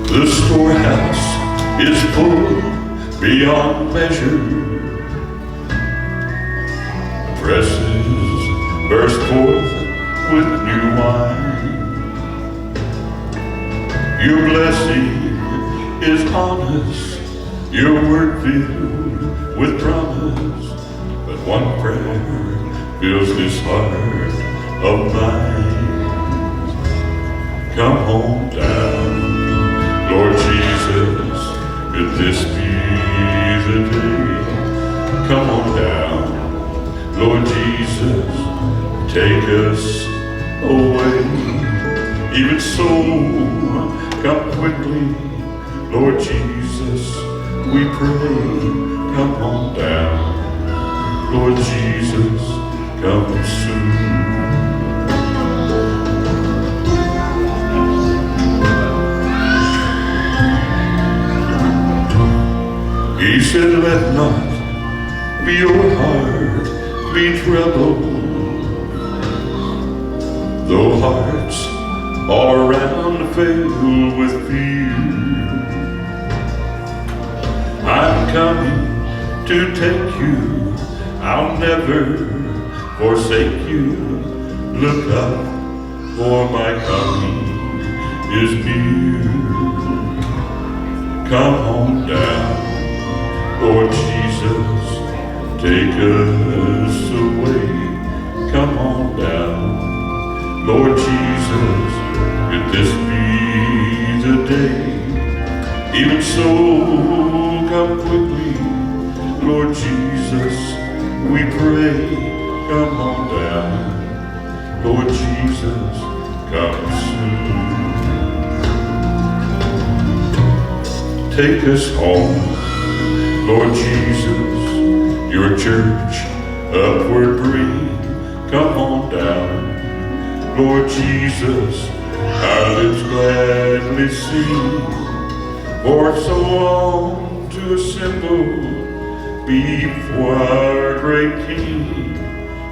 The storehouse is full beyond measure. Presses burst forth with new wine. Your blessing is on us, your word filled with promise. But one prayer fills this heart of mine. Come home down, Lord Jesus, could this be the day? Come on down, Lord Jesus, take us away. Even so, come quickly, Lord Jesus, we pray. Come on down, Lord Jesus, come soon. He said, let not your heart be troubled. Though hearts all around filled with fear, I'm coming to take you, I'll never forsake you. Look up, for my coming is near. Come on down, Lord Jesus, take us away. Come on down, Lord Jesus, could this be the day? Even so, come quickly, Lord Jesus, we pray. Come on down, Lord Jesus, come soon. Take us home, Lord Jesus, your church upward bring. Come on down, Lord Jesus, our lips gladly sing. For so long to assemble before our great King.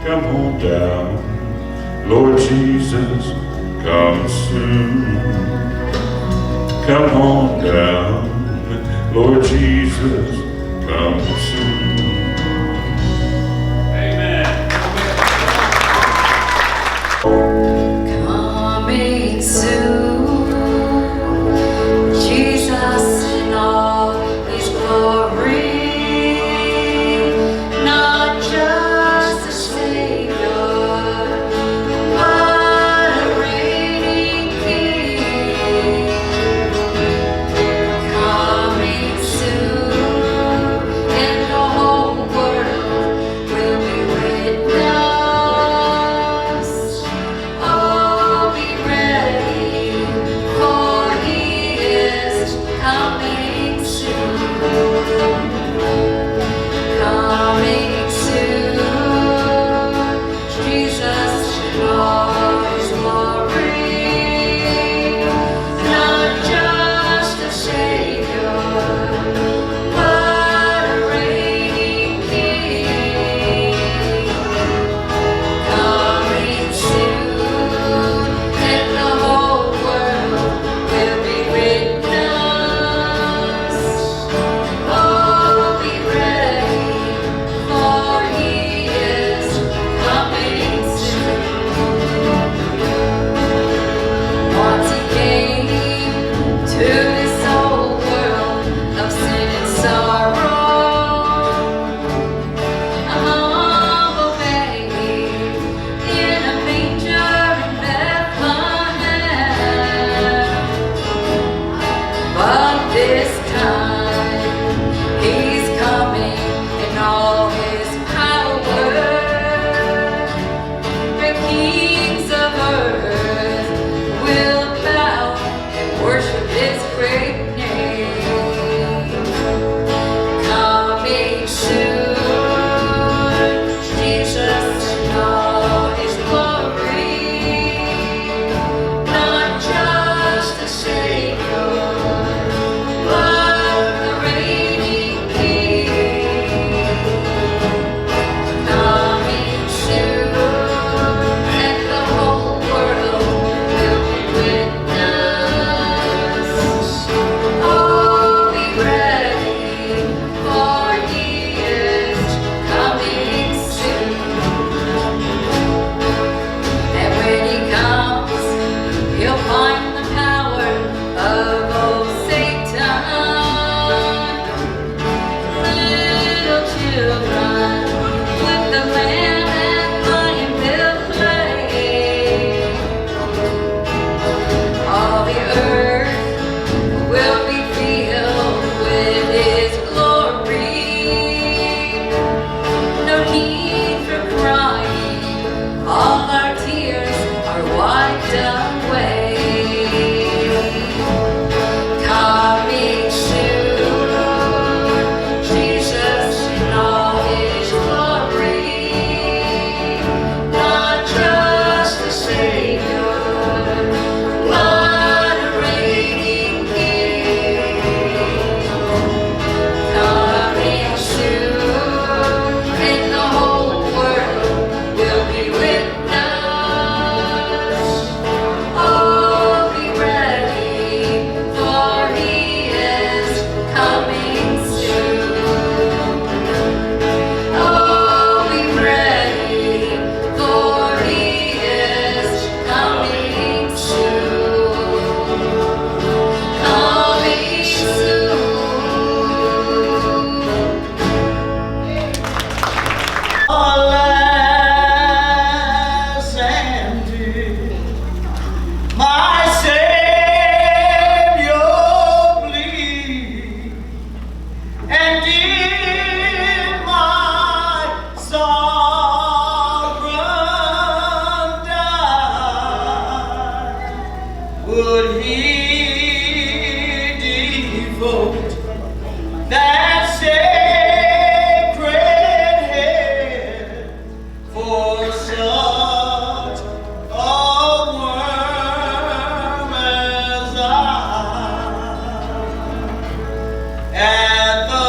Come on down, Lord Jesus, come soon. Come on down, Lord Jesus, come soon. Amen. Coming soon, Jesus in all His glory, not just a Savior, but a reigning King. Coming soon in would he devote that sacred head for such a worm as I? At the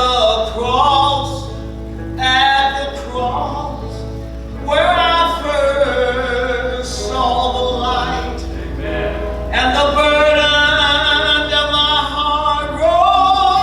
cross, where I first saw the light, and the burden of my heart rolled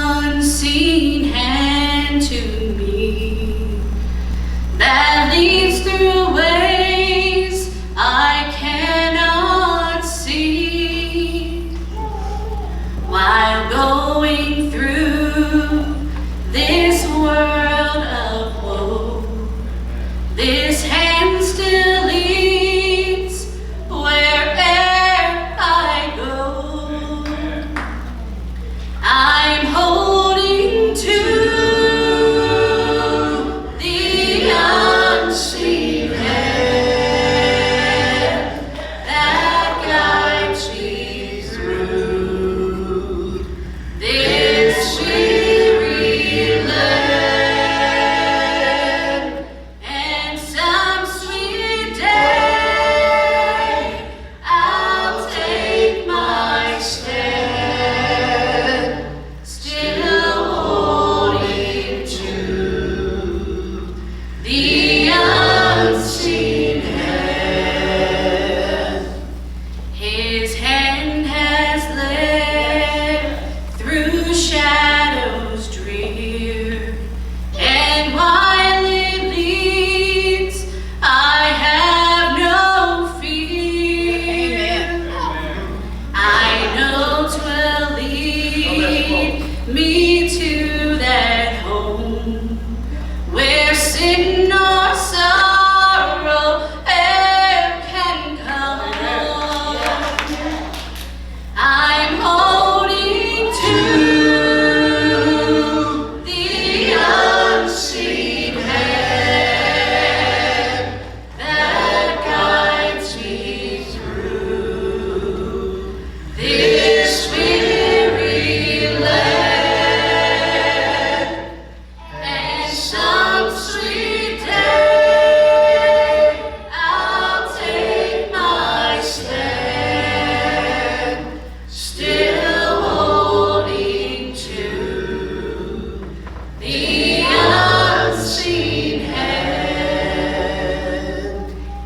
unseen hand to me that leads through ways I cannot see. While going through this world of woe, this hand still leads where'er I go. I'm holding to the unseen hand that guides me through this weary land. And some sweet day I'll take my stand, still holding to the unseen hand. His hand has led through shadows drear, and while it leads, I have no fear. I know 'twill lead me to that home where sin nor sorrow e'er can come. I'm holding to the unseen hand that guides me through this weary land. And some sweet day I'll take my stand, still holding to the unseen hand.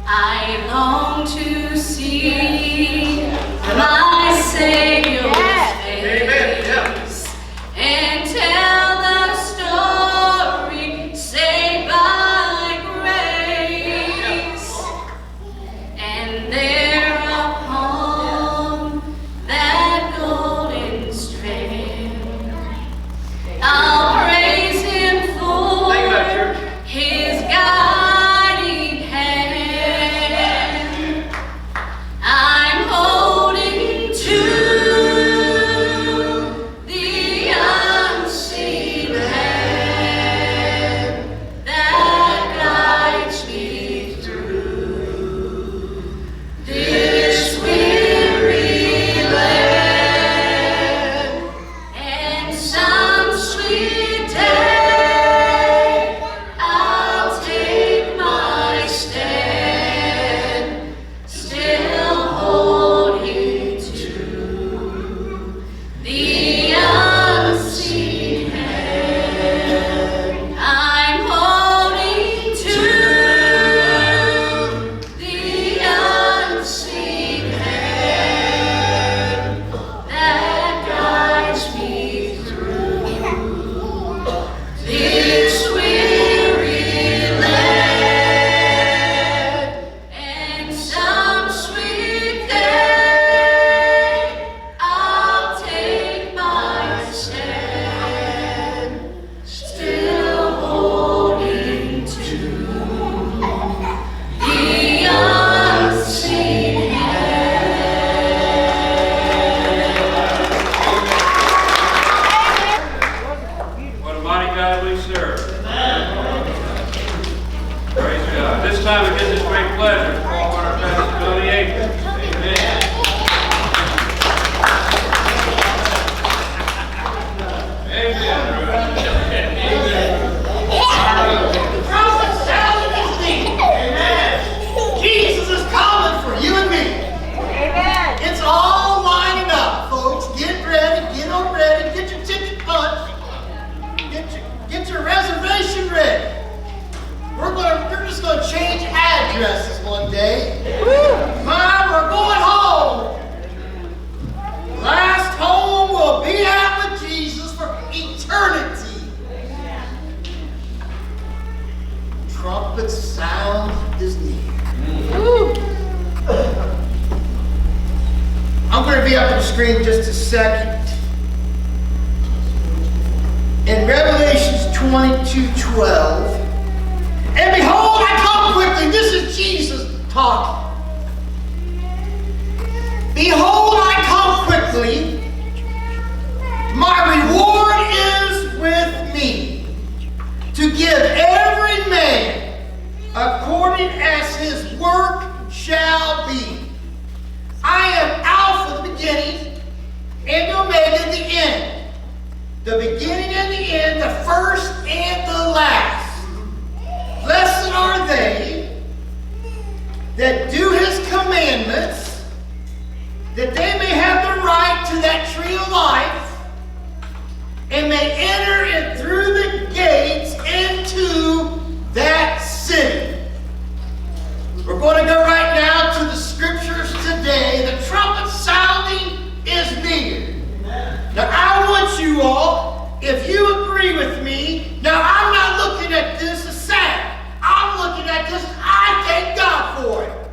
I long to see my Savior's face and tell the story saved by grace. And there upon that golden strand, I'll praise Him for His guiding hand. I'm holding to the unseen hand that guides me through this weary land. And some sweet day I'll take my stand, still holding to the unseen hand. I'm holding to the unseen hand that guides me through this weary land. And some sweet day I'll take my stand, still holding to the unseen What a mighty God we serve. Praise God. This time it gives us great pleasure to call on our pastor, Donnie Akers. Amen. Prophet sounded his need. Amen. Jesus is coming for you and me. Amen. It's all lining up, folks. Get ready, get on ready, get your ticket punched, get your reservation ready. We're just gonna change addresses one day. trumpet sound is near. I'm going to be up on the screen just a second. In Revelations 22:12, and behold, I come quickly. This is Jesus talking. Behold, I come quickly. My reward is with me, to give every man according as his work shall be. I am Alpha, the beginning, and Omega, the end. The beginning and the end, the first and the last. Blessed are they that do his commandments, that they may have the right to that tree of life, and may enter in through the gates into that city. We're going to go right now to the scriptures today. The trumpet sounding is near. Now I want you all, if you agree with me, now I'm not looking at this as sad. I'm looking at this, I thank God for it.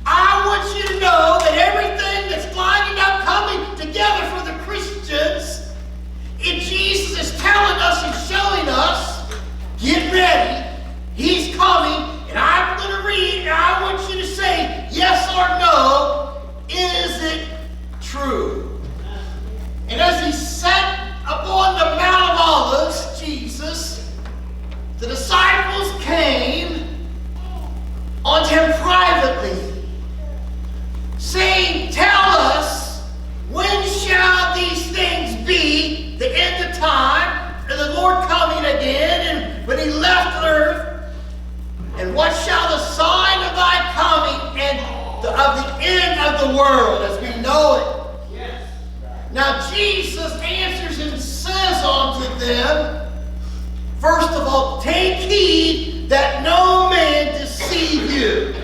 I want you to know that everything that's lining up, coming together for the Christians, if Jesus is telling us and showing us, get ready, he's coming, and I'm going to read, and I want you to say yes or no, is it true? And as he sat upon the Mount of Olives, Jesus, the disciples came unto him privately, saying, tell us, when shall these things be, the end of time, and the Lord coming again, and when he left earth, and what shall the sign of thy coming and of the end of the world as we know it? Yes. Now Jesus answers and says unto them, first of all, take heed that no man deceive you.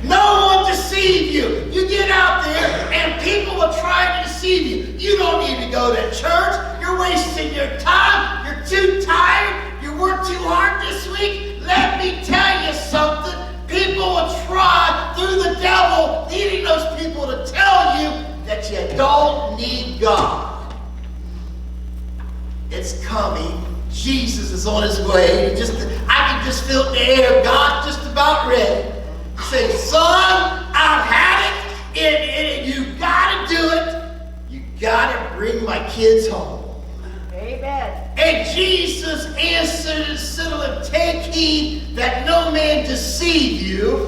No one deceive you. You get out there and people will try to deceive you. You don't need to go to church. You're wasting your time. You're too tired. You worked too hard this week. Let me tell you something. People will try through the devil leading those people to tell you that you don't need God. It's coming. Jesus is on his way. I can just feel it in the air. God's just about ready. Say, son, I've had it, and you got to do it. You got to bring my kids home. Amen. And Jesus answered and said to him, take heed that no man deceive you.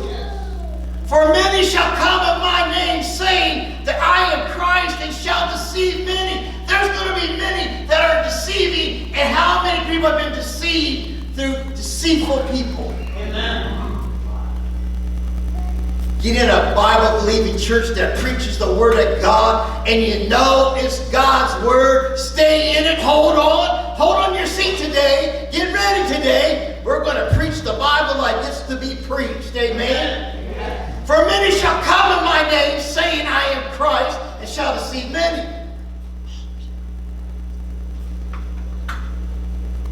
For many shall come in my name, saying that I am Christ, and shall deceive many. There's going to be many that are deceiving. And how many people have been deceived through deceitful people? Amen. Get in a Bible-believing church that preaches the Word of God, and you know it's God's Word. Stay in it. Hold on. Hold on your seat today. Get ready today. We're going to preach the Bible like it's to be preached. Amen. Amen. For many shall come in my name, saying I am Christ, and shall deceive many.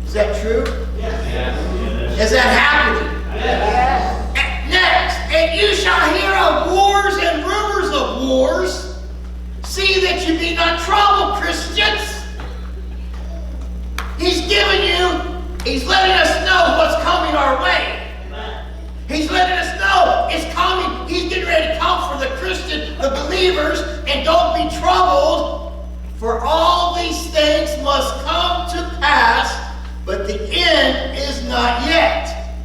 Is that true? Yes. Is that happening? Yes. Next, and you shall hear of wars and rumors of wars. See that you be not troubled, Christians. He's letting us know what's coming our way. He's letting us know it's coming. He's getting ready to come for the Christian, the believers, and don't be troubled, for all these things must come to pass, but the end is not yet.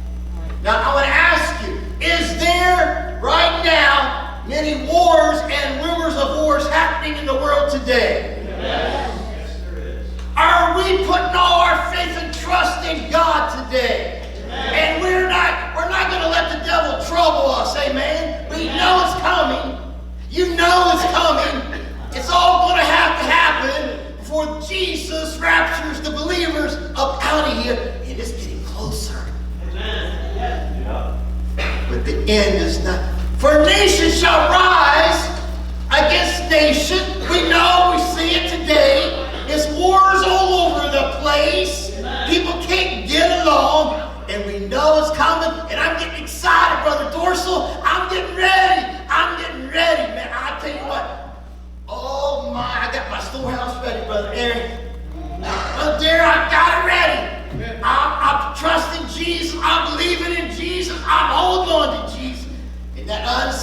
Now, I want to ask you, is there right now many wars and rumors of wars happening in the world today? Yes, there is. Are we putting all our faith and trust in God today? Amen. And we're not going to let the devil trouble us, amen? We know it's coming. You know it's coming. It's all going to happen before Jesus raptures the believers up out of here. And it's getting closer. Amen. Yeah. But the end is not. For nation shall rise against nation. We know, we see it today. It's wars all over the place. People can't get along. And we know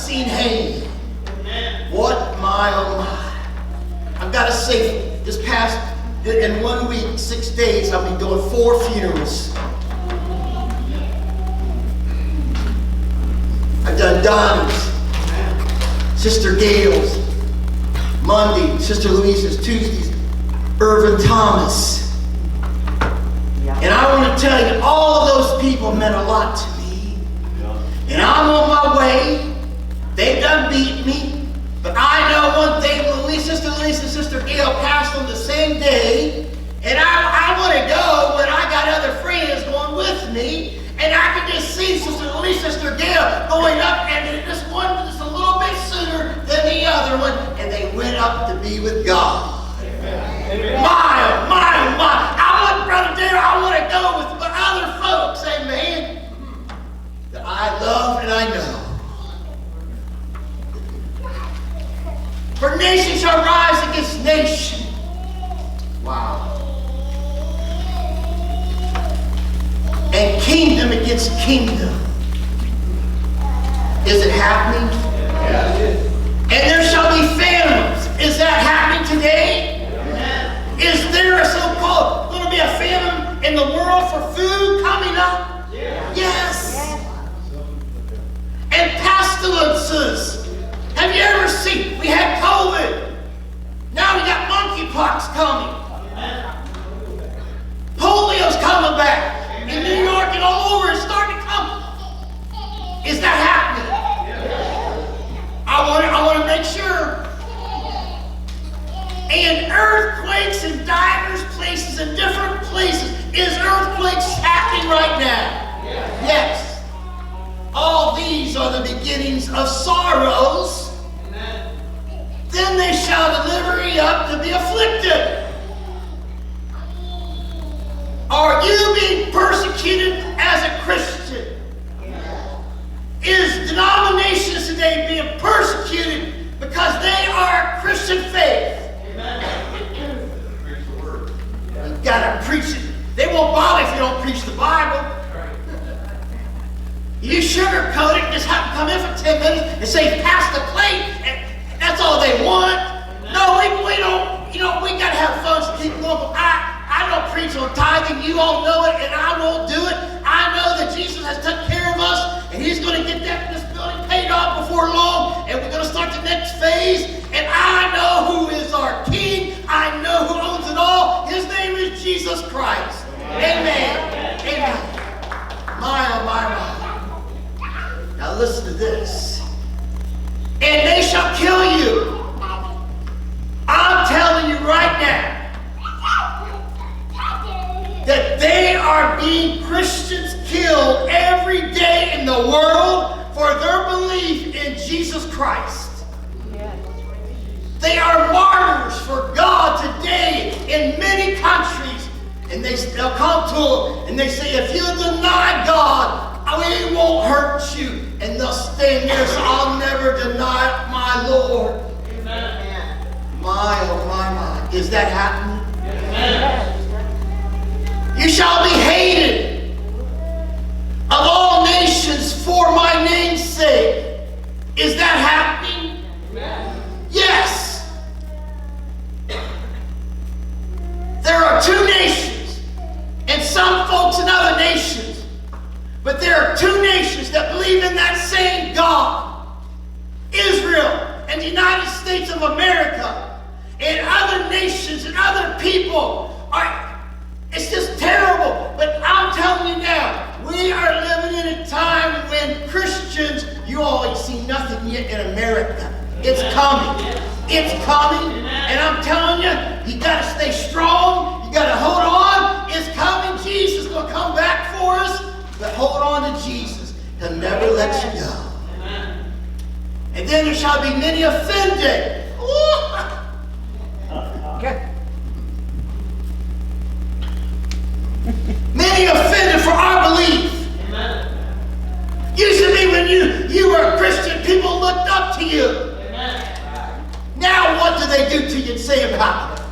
unseen hand. What my, oh my. I've got to say, this past, in 1 week, 6 days, I've been doing 4 funerals. I've done Donnie's, Sister Gail's, Monday, Sister Louisa's, Tuesdays, Irvin Thomas. And I want to tell you, all of those people meant a lot to me. And I'm on my way. They done beat me. But I know one thing, Sister Louisa and Sister Gail passed on the same day. And I want to go when I got other friends going with me. And I can just see Sister Louisa, Sister Gail going up, and this one just a little bit sooner than the other one. And they went up to be with God. Amen. My. I want Brother Dare, I want to go with other folks, amen, that I love and I know. For nation shall rise against nation. Wow. And kingdom against kingdom. Is it happening? Yeah, it is. And there shall be famines. Is that happening today? Is there a so-called, going to be a famine in the world for food coming up? Yes. And pestilences. Have you ever seen, we had COVID. Now we got monkeypox coming. Polio's coming back. In New York and all over, it's starting to come. Is that happening? I want to make sure. And earthquakes in diverse places, in different places. Is earthquakes happening right now? Yes. All these are the beginnings of sorrows. Then they shall deliver ye up to be afflicted. Are you being persecuted as a Christian? Is denominations today being persecuted because they are a Christian faith? You've got to preach it. They won't bother if you don't preach the Bible. You sugarcoat it, just have to come in for 10 minutes and say, pass the plate, and that's all they want. No, we don't, we got to have fun to keep going. But I don't preach on tithing. You all know it, and I won't do it. I know that Jesus has taken care of us, and He's going to get this building paid off before long, and we're going to start the next phase. And I know who is our King. I know who owns it all. His name is Jesus Christ. Amen. Amen. My, oh my. Now listen to this. And they shall kill you. I'm telling you right now that they are being Christians killed every day in the world for their belief in Jesus Christ. They are martyrs for God today in many countries. And they'll come to them and they say, if you deny God, we won't hurt you. And they'll stand there and say, I'll never deny my Lord. Amen. My, oh my. Is that happening? Amen. You shall be hated of all nations for my name's sake. Is that happening? Amen. Yes. There are 2 nations, and some folks in other nations, but there are 2 nations that believe in that same God. Israel and the United States of America, and other nations and other people it's just terrible. But I'm telling you now, we are living in a time when Christians, you all ain't seen nothing yet in America. It's coming. It's coming. And I'm telling you, you got to stay strong. You got to hold on. It's coming. Jesus will come back for us. But hold on to Jesus. He'll never let you go. And then there shall be many offended. Many offended for our belief. Used to be when you were a Christian, people looked up to you. Now what do they do to you and say about it?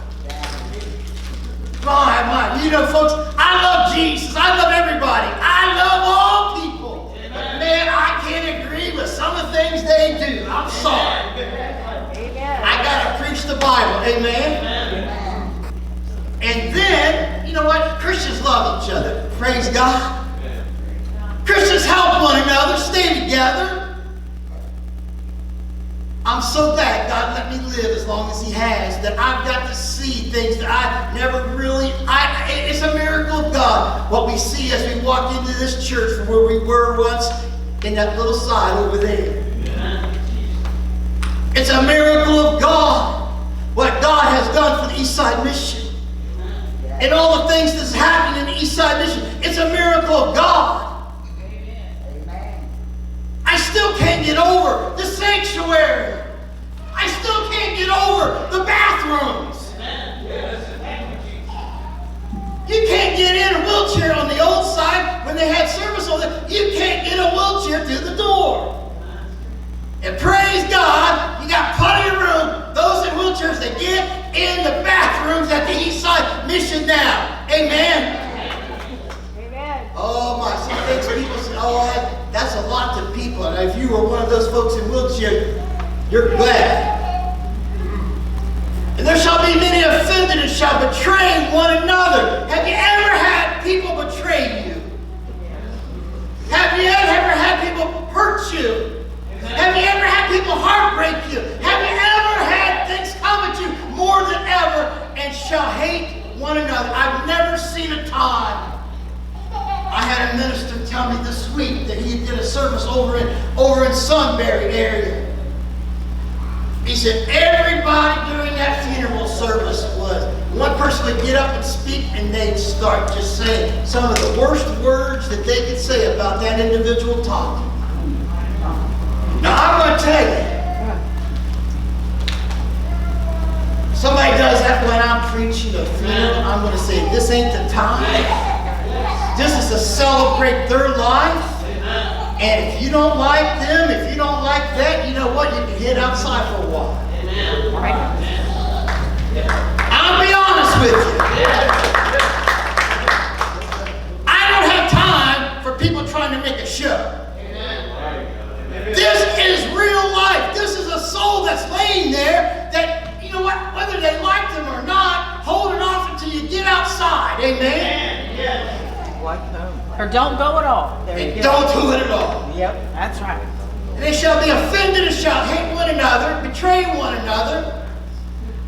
My. You know, folks, I love Jesus. I love everybody. I love all people. But man, I can't agree with some of the things they do. do. I'm sorry. I gotta preach the Bible. Amen. And then, you know what? Christians love each other. Praise God. Christians help one another, stay together. I'm so glad God let me live as long as He has, that I've got to see things that I never really, it's a miracle of God. What we see as we walk into this church from where we were once in that little side over there. It's a miracle of God, what God has done for the Eastside Mission. And all the things that's happening in the Eastside Mission, it's a miracle of God. I still can't get over the sanctuary. I still can't get over the bathrooms. You can't get in a wheelchair on the old side when they had service on there. You can't get a wheelchair through the door. And praise God, you got plenty of room. Those in wheelchairs, they get in the bathrooms at the Eastside Mission now. Amen. Oh my, some things people say, oh, that's a lot to people. And if you were one of those folks in wheelchair, you're glad. And there shall be many offended and shall betray one another. Have you ever had people betray you? Have you ever had people hurt you? Have you ever had people heartbreak you? Have you ever had things come at you more than ever and shall hate one another? I've never seen a time. I had a minister tell me this week that he did a service over in Sunbury area. He said everybody during that funeral service was, one person would get up and speak and they'd start just saying some of the worst words that they could say about that individual talking. Now I'm going to tell you, somebody does that when I'm preaching a funeral, I'm going to say this ain't the time. This is to celebrate their life. And if you don't like them, if you don't like that, you know what? You can head outside for a while. I'll be honest with you. I don't have time for people trying to make a show. This is real life. This is a soul that's laying there that, you know what? Whether they like them or not, hold it off until you get outside. Amen? Or don't go at all. There you go. Don't do it at all. Yep, that's right. And they shall be offended and shall hate one another, betray one another.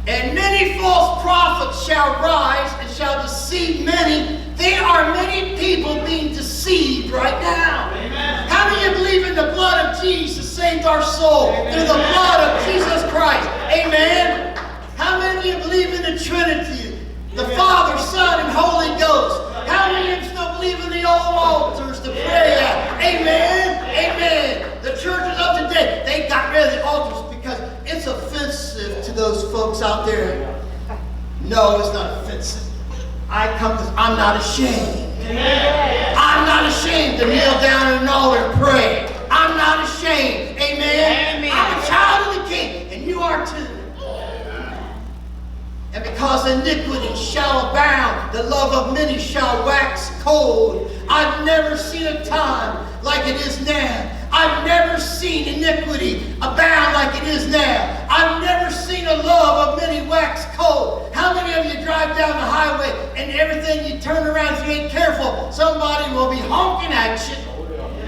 And many false prophets shall rise and shall deceive many. There are many people being deceived right now. Amen. How many of you believe in the blood of Jesus saved our soul? Amen. Through the blood of Jesus Christ. Amen. How many of you believe in the Trinity? The Father, Son, and Holy Ghost. How many of you still believe in the old altars to pray at? Amen. Amen. The churches of today, they got rid of the altars because it's offensive to those folks out there. No, it's not offensive. I'm not ashamed. Amen. I'm not ashamed to kneel down at an altar and pray. I'm not ashamed. Amen. Amen. I'm a child of the King, and you are too. And because iniquity shall abound, the love of many shall wax cold. I've never seen a time like it is now. I've never seen iniquity abound like it is now. I've never seen a love of many wax cold. How many of you drive down the highway and everything you turn around, if you ain't careful, somebody will be honking at you,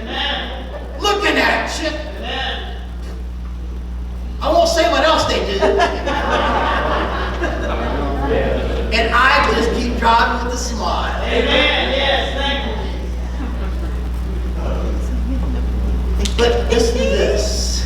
amen, looking at you. Amen. I won't say what else they do. And I just keep driving with a smile. Amen. Yes, thank you. But listen to this.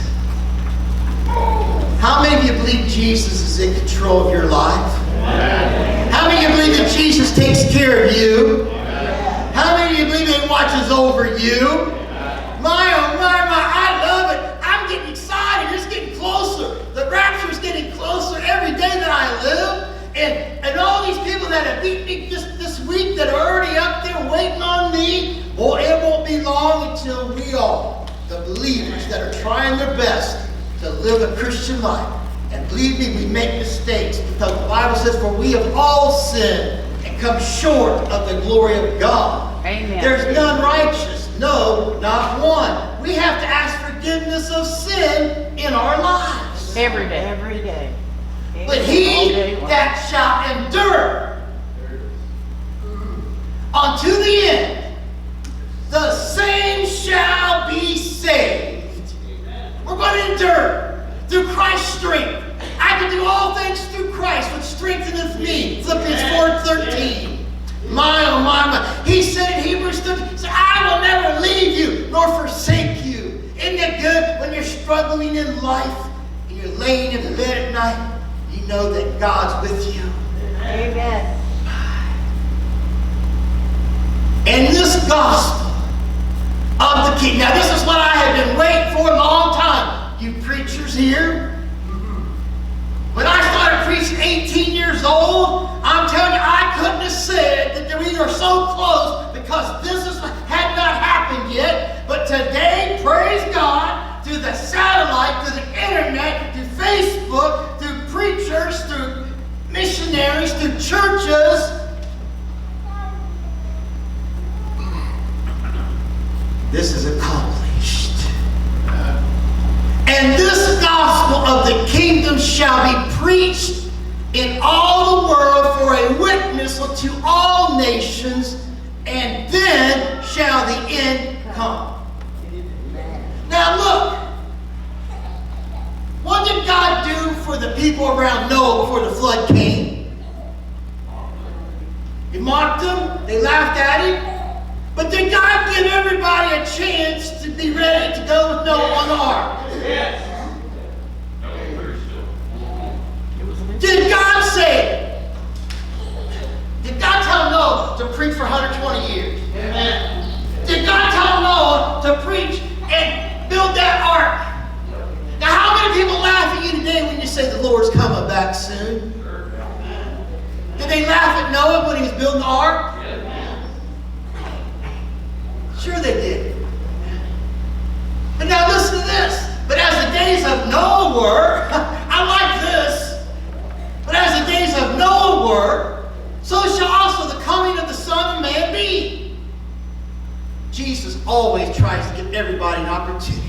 How many of you believe Jesus is in control of your life? Amen. How many of you believe that Jesus takes care of you? Amen. How many of you believe that He watches over you? Amen. My, oh my, I love it. I'm getting excited. It's getting closer. The rapture's getting closer every day that I live. And all these people that have beat me just this week that are already up there waiting on me, well, it won't be long until we all, the believers that are trying their best to live a Christian life. And believe me, we make mistakes because the Bible says, for we have all sinned and come short of the glory of God. Amen. There's none righteous, no, not one. We have to ask forgiveness forgiveness of sin in our lives. Every day. Every day. But he that shall endure unto the end, the same shall be saved. We're going to endure through Christ's strength. I can do all things through Christ, which strengtheneth me. Philippians 4:13. My, oh my, my. He said in Hebrews 13, he said, I will never leave you nor forsake you. Isn't it good when you're struggling in life and you're laying in the bed at night, you know that God's with you? Amen. And this gospel of the King. Now this is what I have been waiting for a long time. You preachers here. When I started preaching 18 years old, I'm telling you, I couldn't have said that we are so close because had not happened yet. But today, praise God, through the satellite, through the internet, through Facebook, through preachers, through missionaries, through churches, this is accomplished. And this gospel of the kingdom shall be preached in all the world for a witness unto all nations, and then shall the end come. Now look, what did God do for the people around Noah before the flood came? He mocked them, they laughed at him, but did God give everybody a chance to be ready to go with Noah on the ark? Yes. Did God say, did God tell Noah to preach for 120 years? Amen. Did God tell Noah to preach and build that ark? Now how many people laugh at you today when you say the Lord's coming back soon? Did they laugh at Noah when he was building the ark? Sure they did. But now listen to this. But as the days of Noah were, I like this. But as the days of Noah were, so shall also the coming of the Son of Man be. Jesus always tries to give everybody an opportunity.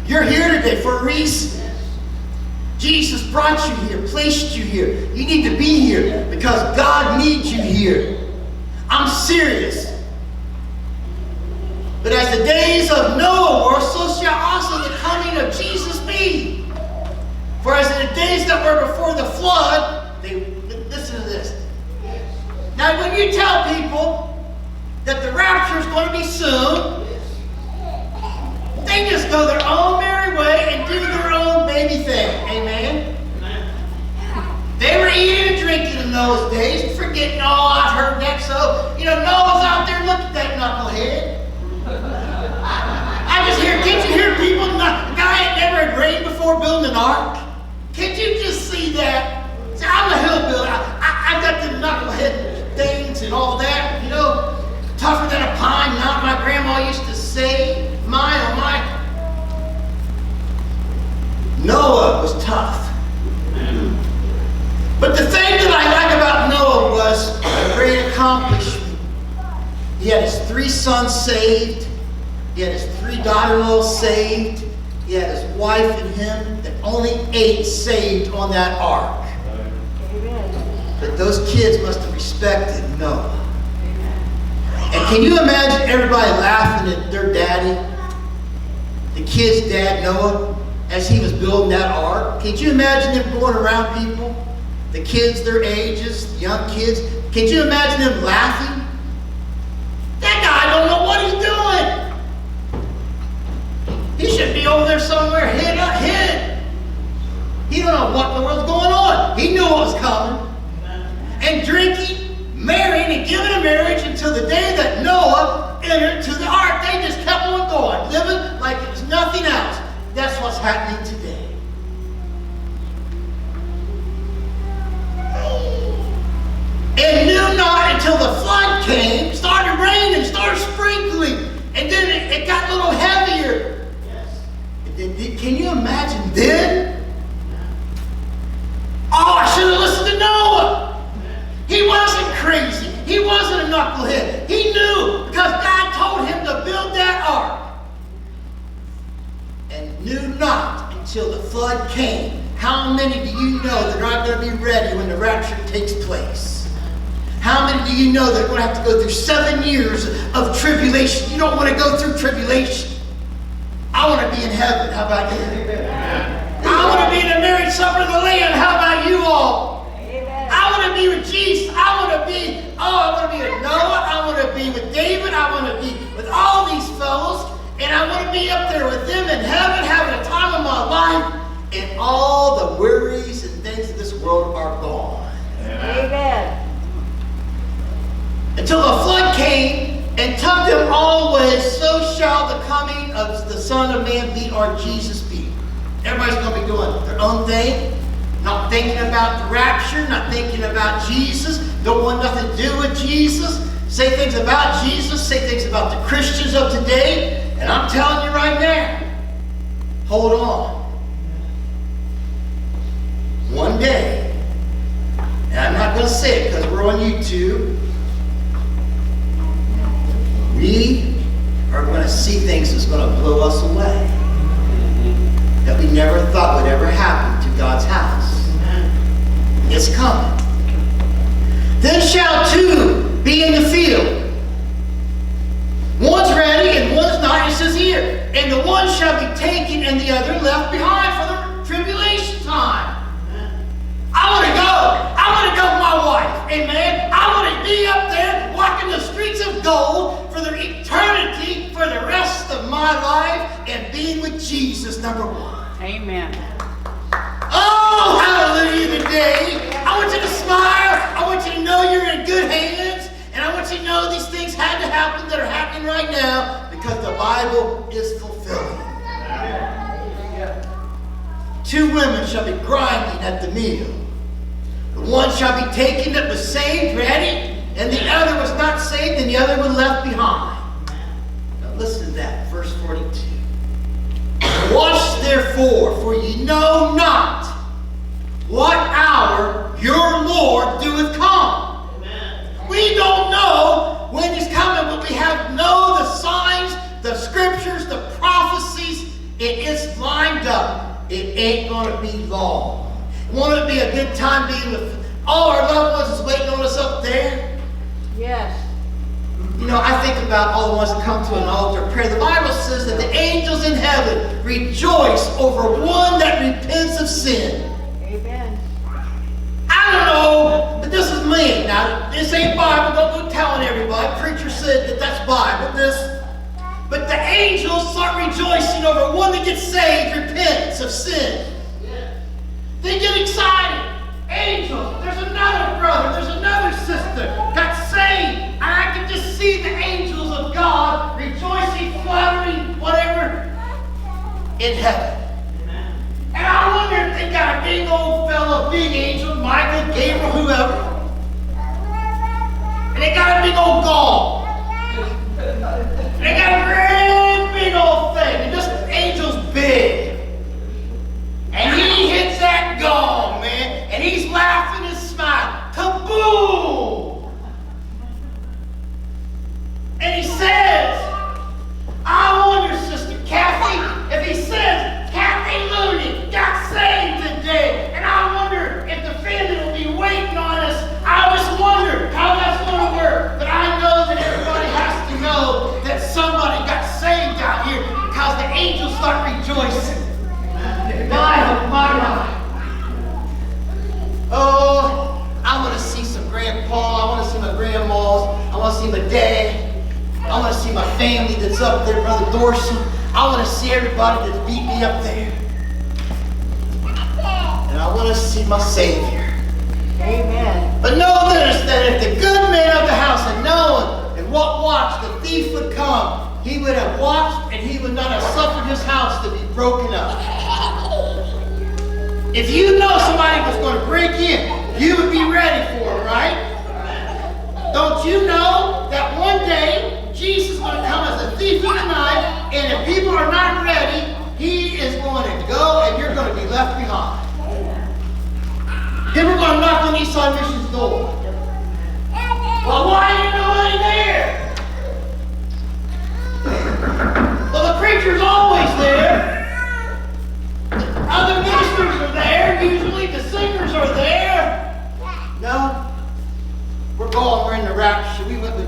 You're here today for a reason. Jesus brought you here, placed you here. You need to be here because God needs you here. I'm serious. But as the days of Noah were, so shall also the coming of Jesus be. For as in the days that were before the flood, listen to this. Now when you tell people that the rapture is going to be soon, they just go their own merry way and do their own baby thing. Amen? They were eating and drinking in those days, forgetting, oh, I've heard that, so, Noah's out there, look at that knucklehead. I just hear, can't you hear people? The guy ain't never had rain before building an ark. Can't you just see that? See, I'm a hillbilly. I got the knucklehead things and all that, tougher than a pine knot, my grandma used to say. My, oh my. Noah was tough. But the thing that I like about Noah was a great accomplishment. He had his 3 sons saved. He had his 3 daughters-in-laws saved. He had his wife and him, and only 8 saved on that ark. But those kids must have respected Noah. And can you imagine everybody laughing at their daddy, the kid's dad, Noah, as he was building that ark? Can you imagine them going around people, the kids their ages, the young kids? Can you imagine them laughing? That guy don't know what he's doing. He should be over there somewhere hid. He don't know what in the world's going on. He knew what was coming. And drinking, marrying, and giving a marriage until the day that Noah entered to the ark. They just kept on going, living like it was nothing else. That's what's happening today. And knew not until the flood came, started raining, started sprinkling, and then it got a little heavier. Can you imagine then? Oh, I should have listened to Noah. He wasn't crazy. He wasn't a knucklehead. He knew flood came, how many do you know that are not going to be ready when the rapture takes place? How many do you know that are going to have to go through 7 years of tribulation? You don't want to go through tribulation. I want to be in heaven. How about you? I want to be in the marriage supper of the Lamb. How about you all? I want to be with Jesus. I want to be with Noah. I want to be with David. I want to be with all these fellows. And I want to be up there with them in heaven, having a time of my life. And all the worries and things of this world are gone. Amen. Until the flood came and took them all away, so shall the coming of the Son of Man be, or Jesus be. Everybody's going to be doing their own thing, not thinking about the rapture, not thinking about Jesus, don't want nothing to do with Jesus, say things about Jesus, say things about the Christians of today, and I'm telling you right now, hold on. One day, and I'm not going to say it because we're on YouTube, we are going to see things that's going to blow us away that we never thought would ever happen to God's house. It's coming. Then shall two be in the field. One's ready and one's not. It says here, and the one shall be taken and the other left behind for the tribulation time. I want to go. I want to go with my wife. Amen. I want to be up there walking the streets of gold for the eternity, for the rest of my life, and being with Jesus, number one. Amen. Oh, hallelujah today. I want you to smile. I want you to know you're in good hands. And I want you to know these things had to happen that are happening right now because the Bible is fulfilling. Two women shall be grinding at the mill. The one shall be taken that was saved, ready, and the other was not saved, and the other was left behind. Now listen to that, verse 42. Watch therefore, for ye know not what hour your Lord doeth come. Amen. We don't know when he's coming, but we know the signs, the scriptures, the prophecies. It is lined up. It ain't going to be long. Won't it be a good time being with all our loved ones that's waiting on us up there? Yes. You know, I think about all the ones that come to an altar of prayer. The Bible says that the angels in heaven rejoice over one that repents of sin. Amen. I don't know, but this is me. Now, this ain't Bible. Don't go telling everybody. Preacher said that that's Bible. But the angels start rejoicing over one that gets saved, repents of sin. They get excited. Angels, there's another brother, there's another sister got saved. And I can just see the angels of God rejoicing, fluttering, whatever, in heaven. And I wonder if they got a big old fellow, big angel, Michael, Gabriel, whoever. And they got a big old gong. And they got a great big old thing. And this angel's big. And he hits that gong, man. And he's laughing and smiling. Kaboom! And he says, I wonder, Sister Kathy, if he says, Kathy Looney got saved today. And I wonder if the family will be waiting on us. I always wonder how that's going to work. But I know that everybody has to know that somebody got saved out here because the angels start rejoicing. My. Oh, I want to see some grandpa. I want to see my grandmas. I want to see my dad. I want to see my family that's up there, Brother Dorsey. I want to see everybody that's beat me up there. And I want to see my Savior. Amen. But know this, that if the good man of the house had known and what watched the thief would come, he would have watched and he would not have suffered his house to be broken up. If you know somebody was going to break in, you would be ready for it, right? Don't you know that one day Jesus is going to come as a thief in the night, and if people are not ready, he is going to go and you're going to be left behind. People are going to knock on Eastside Mission's door. Well, why ain't nobody there? Well, the preacher's always there. Other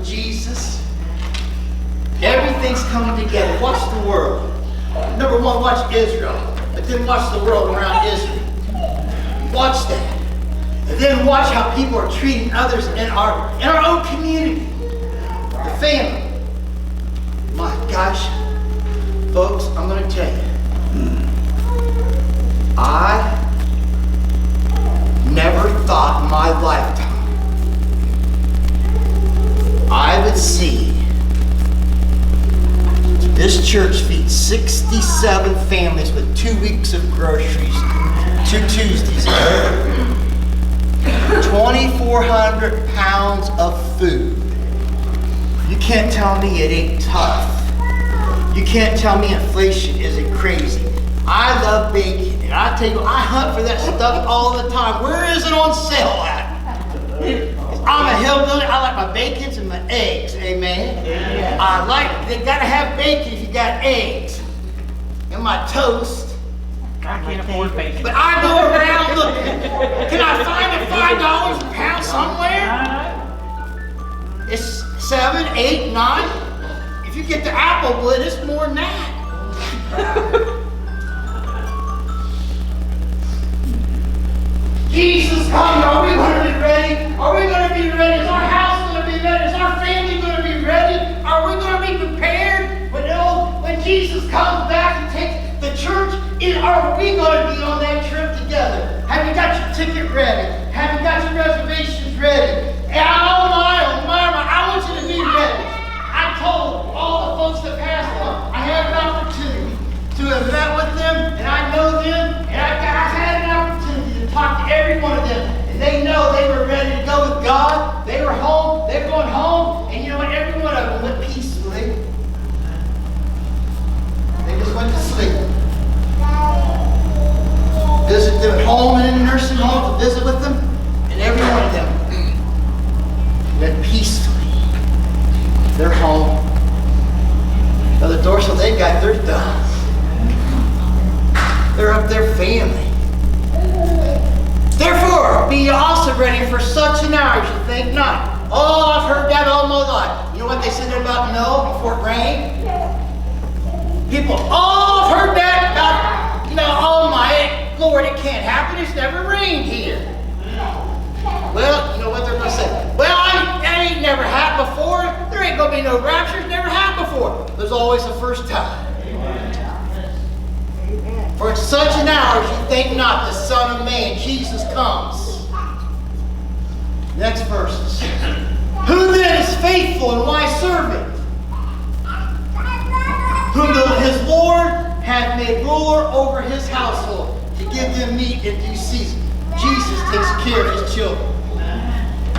with Jesus. Everything's coming together. Watch the world. Number one, watch Israel. But then watch the world around Israel. Watch that. And then watch how people are treating others in our own community. The family. My gosh. Folks, I'm going to tell you. I never thought in my lifetime I would see this church feed 67 families with 2 weeks of groceries, 2 Tuesdays, 2,400 pounds of food. You can't tell me it ain't tough. You can't tell me inflation isn't crazy. I love bacon, and I tell you, I hunt for that stuff all the time. Where is it on sale at? I'm a hillbilly. I like my bacons and my eggs. Amen. They gotta have bacon if you got eggs. And my toast. I can't afford bacon. But I go around looking. Can I find a $5 a pound somewhere? It's 7, 8, 9. If you get the apple wood, it's more than that. Jesus coming. Are we going to be ready? Are we going to be ready? Is our house going to be ready? Is our family going to be ready? Are we going to be prepared when Jesus comes back and takes the church? Are we going to be on that trip together? Have you got your ticket ready? Have you got your reservations ready? And oh my, I want you to be ready. I told all the folks that passed on, I had an opportunity to have met with them, and I know them, and I had an opportunity to talk to every one of them, and they know they were ready to go with God. They were home, they're going home, and you know what? Every one of them went peacefully. They just went to sleep. Visit them at home and in the nursing home to visit with them, and every one of them went peacefully. They're home. Brother Dorsal, they got their done. They're up their family. Therefore, be also ready for such an hour as you think not. Oh, I've heard that all my life. You know what they said about Noah before it rained? People, oh, I've heard that about, oh my Lord, it can't happen. It's never rained here. Well, you know what they're going to say? Well, that ain't never happened before. There ain't going to be no rapture. It's never happened before. There's always a first time. For at such an hour as you think not, the Son of Man, Jesus, comes. Next verses. Who then is faithful and wise servant, whom his Lord hath made ruler over his household, to give them meat in due season? Jesus takes care of his children.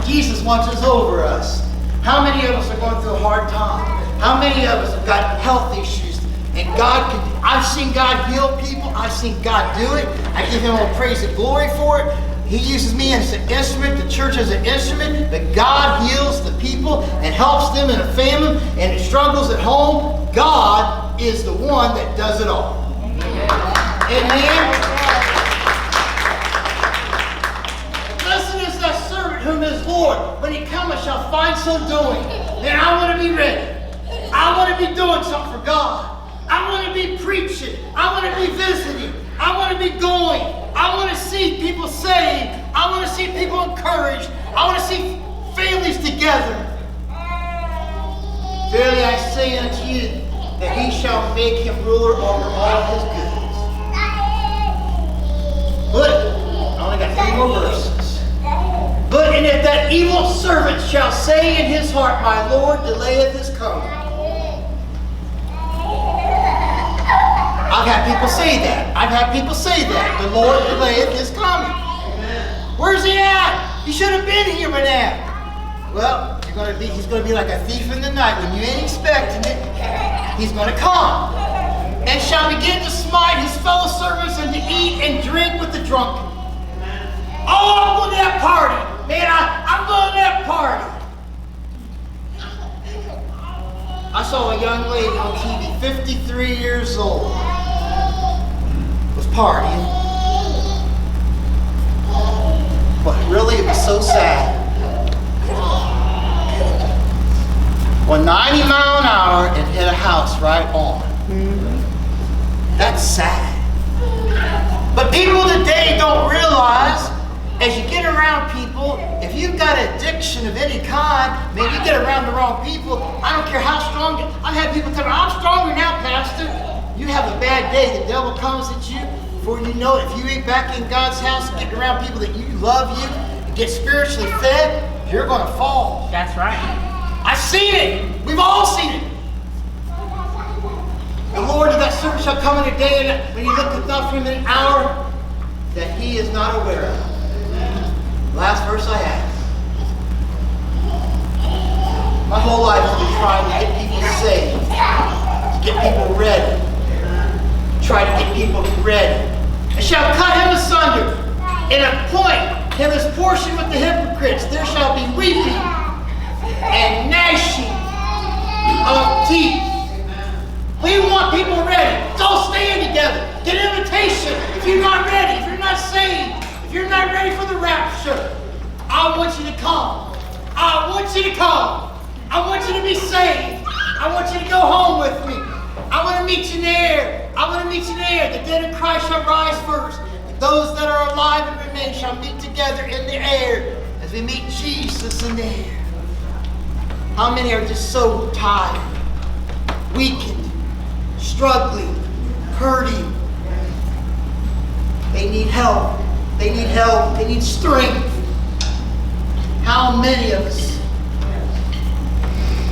Jesus watches over us. How many of us are going through a hard time? How many of us have got health issues? And I've seen God heal people. I've seen God do it. I give him all praise and glory for it. He uses me as an instrument, the church as an instrument, but God heals the people and helps them in a famine and struggles at home. God is the one that does it all. Amen. Blessed is that servant whom his Lord, when he cometh, shall find so doing. Man, I want to be ready. I want to be doing something for God. I want to be preaching. I want to be visiting. I want to be going. I want to see people saved. I want to see people encouraged. I want to see families together. Verily I say unto you, that he shall make him ruler over all his goods. But, I only got 3 more verses. But, and if that evil servant shall say in his heart, my Lord delayeth his coming. I've had people say that. I've had people say that. The Lord delayeth his coming. Where's he at? He should have been here by now. Well, he's going to be like a thief in the night. When you ain't expecting it, he's going to come. And shall begin to smite his fellow servants and to eat and drink with the drunken. Oh, I'm going to that party. Man, I'm going to that party. I saw a young lady on TV, 53 years old, was partying. But really, it was so sad. going 90 mile an hour and hit a house right on. That's sad. But people today don't realize, as you get around people, if you've got addiction of any kind, man, you get around the wrong people. I don't care how strong you. I've had people tell me, I'm stronger now, Pastor. You have a bad day, the devil comes at you. Before you know it, if you ain't back in God's house, getting around people that you love you, and get spiritually fed, you're going to fall. That's right. I've seen it. We've all seen it. The Lord of that servant shall come in a day when you look not for him in an hour that he is not aware of. Last verse I have. My whole life has been trying to get people saved, to get people ready. Try to get people ready. And shall cut him asunder and appoint him his portion with the hypocrites. There shall be weeping and gnashing of teeth. We want people ready. Let's all stand together. Get an invitation. If you're not ready, if you're not saved, if you're not ready for the rapture, I want you to come. I want you to come. I want you to be saved. I want you to go home with me. I want to meet you in the air. I want to meet you in the air. The dead in Christ shall rise first. And those that are alive and remain shall meet together in the air as we meet Jesus in the air. How many are just so tired, weakened, struggling, hurting? They need help. They need help. They need strength. How many of us?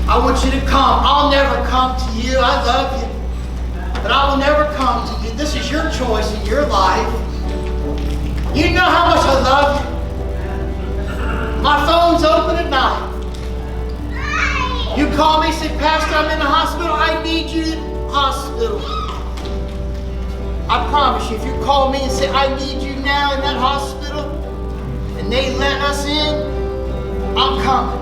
I want you to come. I'll never come to you. I love you. But I will never come to you. This is your choice in your life. You know how much I love you. My phone's open at night. You call me, say, Pastor, I'm in the hospital. I need you in the hospital. I promise you, if you call me and say, I need you now in that hospital, and they let us in, I'm coming.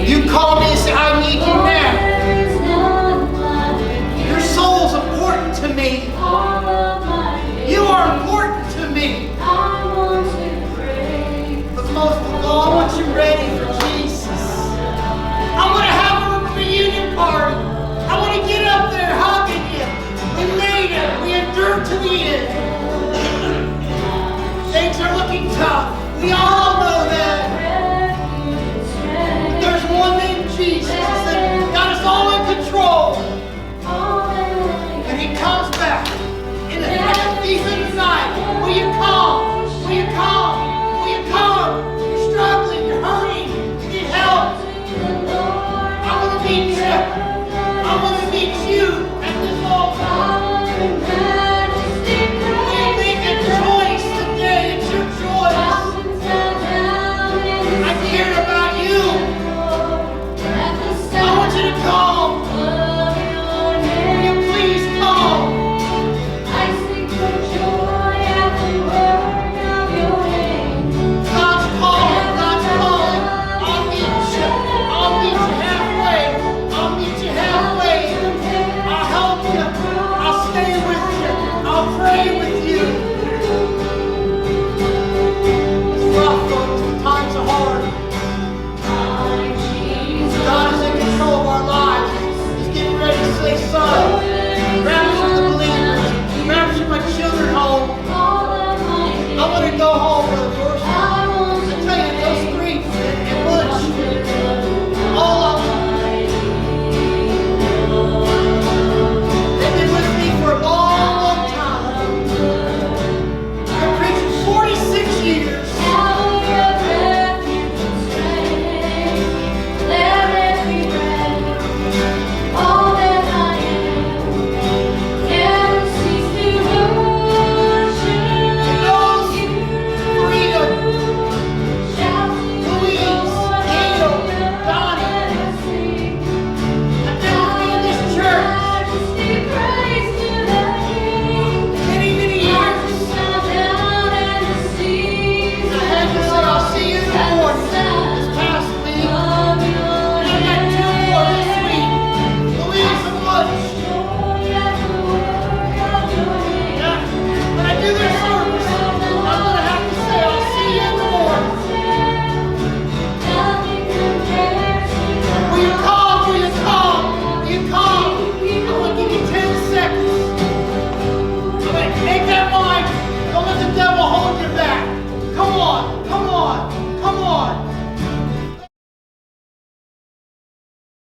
You call me and say, I need you now. Your soul's important to me. You are important to me. But most of all, I want you ready for Jesus. I want to have a reunion party. I want to get up there hugging you. We made it. We endured to the end. Things are looking tough. We all know that. There's one named Jesus that got us all in control. And he comes back in a thief in the night. Will you come? Will you come? Will you come? You're struggling. You're hurting. You need help. I want to meet you. I want to meet you at this altar. We make a choice today. It's your choice. I care about you. I want you to come. Will you please come? God's calling. God's calling. I'll meet you. I'll meet you halfway. I'll meet you halfway. I'll help you. I'll stay with you. I'll pray with you. It's rough, folks. Times are hard. God is in control of our lives. He's getting ready to say, son, rapture the believers. Rapture my children home. I want to go home for the first time. I tell you, those three and Butch, all of them, they've been with me for a long, long time. I've been preaching 46 years. on, come on.